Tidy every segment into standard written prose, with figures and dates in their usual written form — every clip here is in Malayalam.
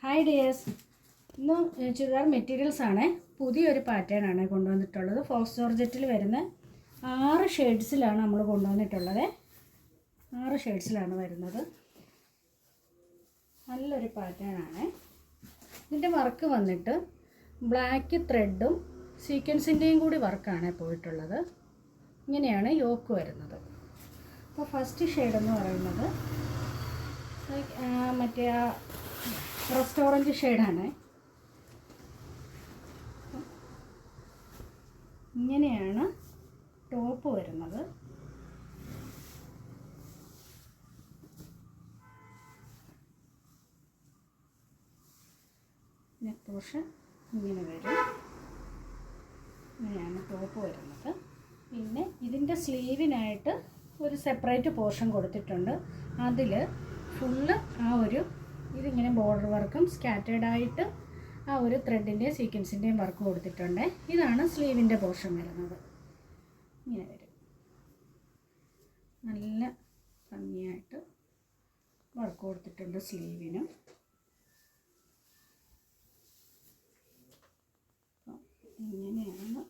ഹായ് ഡിയേഴ്സ്, ഇന്ന് ചുരിദാർ മെറ്റീരിയൽസ് ആണ്. പുതിയൊരു പാറ്റേൺ ആണ് കൊണ്ടുവന്നിട്ടുള്ളത്. ഫോക്സ് ജോർജറ്റിൽ വരുന്ന 6 ഷെയ്ഡ്സിലാണ് നമ്മൾ കൊണ്ടുവന്നിട്ടുള്ളത്. 6 ഷെയ്ഡ്സിലാണ് വരുന്നത്. നല്ലൊരു പാറ്റേൺ ആണ്. ഇതിൻ്റെ വർക്ക് വന്നിട്ട് ബ്ലാക്ക് ത്രെഡും സീക്വൻസിൻ്റെയും കൂടി വർക്കാണ് പോയിട്ടുള്ളത്. ഇങ്ങനെയാണ് യോക്ക് വരുന്നത്. അപ്പോൾ ഫസ്റ്റ് ഷെയ്ഡ് എന്ന് പറയുന്നത് മറ്റേ റെസ്റ്റോറൻറ്റ് ഷെയ്ഡാണ്. ഇങ്ങനെയാണ് ടോപ്പ് വരുന്നത്. നെക്ക് പോർഷൻ ഇങ്ങനെ വരും. ഇങ്ങനെയാണ് ടോപ്പ് വരുന്നത്. പിന്നെ ഇതിൻ്റെ സ്ലീവിനായിട്ട് ഒരു സെപ്പറേറ്റ് പോർഷൻ കൊടുത്തിട്ടുണ്ട്. അതിൽ ഫുള്ള് ഇതിങ്ങനെ ബോർഡർ വർക്കും സ്കാറ്റേർഡായിട്ട് ആ ഒരു ത്രെഡിൻ്റെയും സീക്വൻസിൻ്റെയും വർക്ക് കൊടുത്തിട്ടുണ്ട്. ഇതാണ് സ്ലീവിൻ്റെ പോർഷൻ വരുന്നത്. ഇങ്ങനെ വരും. നല്ല ഭംഗിയായിട്ട് വർക്ക് കൊടുത്തിട്ടുണ്ട് സ്ലീവിനും. ഇങ്ങനെയാണ്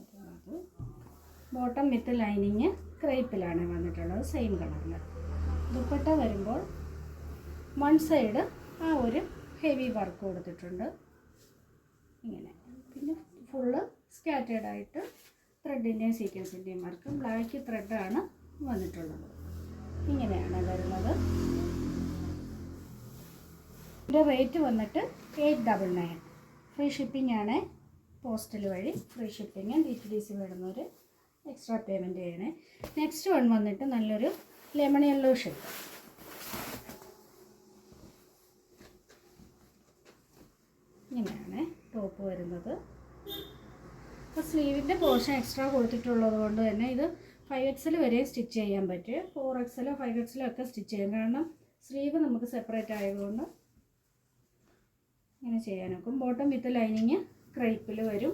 വരുന്നത്. ബോട്ടം വിത്ത് ലൈനിങ് ക്രേപ്പിലാണ് വന്നിട്ടുള്ളത്, സെയിം കളറിൽ. ദുപ്പട്ട വരുമ്പോൾ വൺ സൈഡ് ആ ഒരു ഹെവി വർക്ക് കൊടുത്തിട്ടുണ്ട് ഇങ്ങനെ. പിന്നെ ഫുള്ള് സ്കാറ്റേർഡായിട്ട് ത്രെഡിൻ്റെയും സീക്വൻസിൻ്റെയും വർക്ക്. ബ്ലാക്ക് ത്രെഡാണ് വന്നിട്ടുള്ളത്. ഇങ്ങനെയാണ് വരുന്നത്. ഇതിൻ്റെ റേറ്റ് വന്നിട്ട് 899. ഫ്രീ ഷിപ്പിംഗ് ആണ്. പോസ്റ്റൽ വഴി ഫ്രീ ഷിപ്പിംഗ്. DTDC വേണമെന്നൊരു എക്സ്ട്രാ പേയ്മെൻറ്റ് ചെയ്യണേ. നെക്സ്റ്റ് വൺ വന്നിട്ട് നല്ലൊരു ലെമൺ യെല്ലോ ഷെയ്ഡ്. ഇങ്ങനെയാണ് ടോപ്പ് വരുന്നത്. അപ്പോൾ സ്ലീവിൻ്റെ പോർഷൻ എക്സ്ട്രാ കൊടുത്തിട്ടുള്ളത് കൊണ്ട് തന്നെ ഇത് 5XL വരെ സ്റ്റിച്ച് ചെയ്യാൻ പറ്റും. 4XL 5XL ഒക്കെ സ്റ്റിച്ച് ചെയ്യാം. കാരണം സ്ലീവ് നമുക്ക് സെപ്പറേറ്റ് ആയതുകൊണ്ട് ഇങ്ങനെ ചെയ്യാനൊക്കും. ബോട്ടം വിത്ത് ലൈനിങ് ക്രേപ്പിൽ വരും.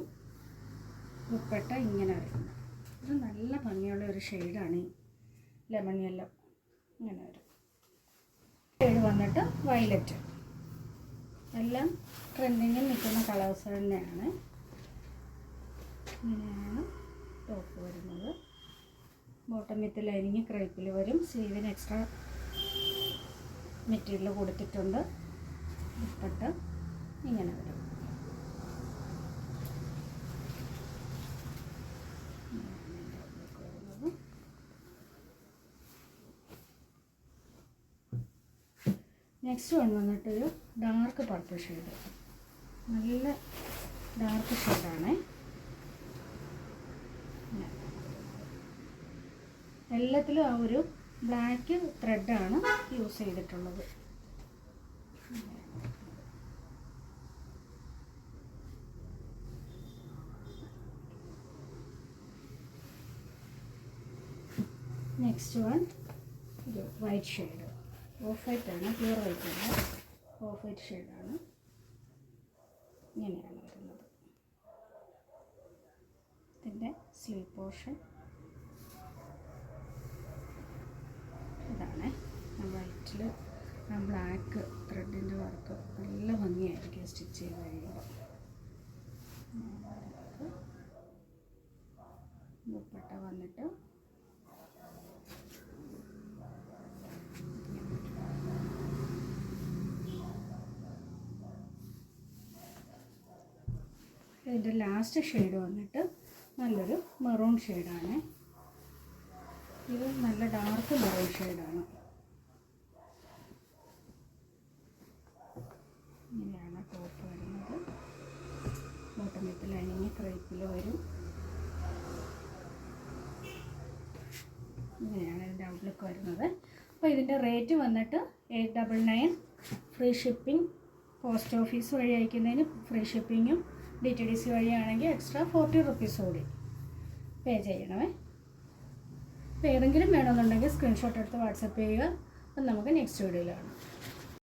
ദുപ്പട്ട ഇങ്ങനെ വരും. ഇത് നല്ല ഭംഗിയുള്ള ഒരു ഷെയ്ഡാണ് ഈ ലെമൺ യെല്ലോ. ഇങ്ങനെ വരും. ഷെയ്ഡ് വന്നിട്ട് വയലറ്റ്. എല്ലാം ട്രെൻഡിങ്ങിൽ നിൽക്കുന്ന കളേഴ്സ് തന്നെയാണ്. ഇങ്ങനെയാണ് ടോപ്പ് വരുന്നത്. ബോട്ടം വിത്ത് ലൈനിങ് ക്രേപ്പിൽ വരും. സ്ലീവിന് എക്സ്ട്രാ മെറ്റീരിയൽ കൊടുത്തിട്ടുണ്ട്. ദുപ്പട്ട ഇങ്ങനെ വരും. നെക്സ്റ്റ് വൺ വന്നിട്ടൊരു ഡാർക്ക് പർപ്പിൾ ഷെയ്ഡ്. നല്ല ഡാർക്ക് ഷെയ്ഡാണ്. എല്ലാത്തിലും ആ ഒരു ബ്ലാക്ക് ത്രെഡാണ് യൂസ് ചെയ്തിട്ടുള്ളത്. നെക്സ്റ്റ് വൺ ഒരു വൈറ്റ് ഷെയ്ഡ്. ഓഫ് വൈറ്റ് ആണ്, പ്യൂർ വൈറ്റ് അല്ല, ഓഫ് വൈറ്റ് ഷെയ്ഡാണ്. ഇങ്ങനെയാണ് വരുന്നത്. ഇതിൻ്റെ സ്ലീവ് പോർഷൻ ഇതാണ്. വൈറ്റിൽ ആ ബ്ലാക്ക് ത്രെഡിൻ്റെ വർക്ക് നല്ല ഭംഗിയായിരിക്കും സ്റ്റിച്ച് ചെയ്ത് കഴിയുമ്പോൾ. ദുപ്പട്ട വന്നിട്ട് ഇതിൻ്റെ ലാസ്റ്റ് ഷെയ്ഡ് വന്നിട്ട് നല്ലൊരു മെറൂൺ ഷെയ്ഡാണ്. ഇത് നല്ല ഡാർക്ക് മെറൂൺ ഷെയ്ഡാണ്. ഇങ്ങനെയാണ് ടോപ്പ് വരുന്നത്. ബോട്ടം വിത്ത് ലൈനിങ് ക്രേപ്പിൽ വരും. ഇങ്ങനെയാണ് ഇതിൻ്റെ ഔട്ട്ലുക്ക് വരുന്നത്. അപ്പോൾ ഇതിൻ്റെ റേറ്റ് വന്നിട്ട് 899. Free shipping. പോസ്റ്റ് ഓഫീസ് വഴി അയക്കുന്നതിന് ഫ്രീ ഷിപ്പിങ്ങും DTDC വഴിയാണെങ്കിൽ എക്സ്ട്രാ 40 റുപ്പീസ് കൂടി പേ ചെയ്യണമേ. അപ്പോൾ ഏതെങ്കിലും വേണമെന്നുണ്ടെങ്കിൽ സ്ക്രീൻഷോട്ട് എടുത്ത് വാട്സപ്പ് ചെയ്യുക. അപ്പം നമുക്ക് നെക്സ്റ്റ് വീഡിയോയിൽ കാണാം.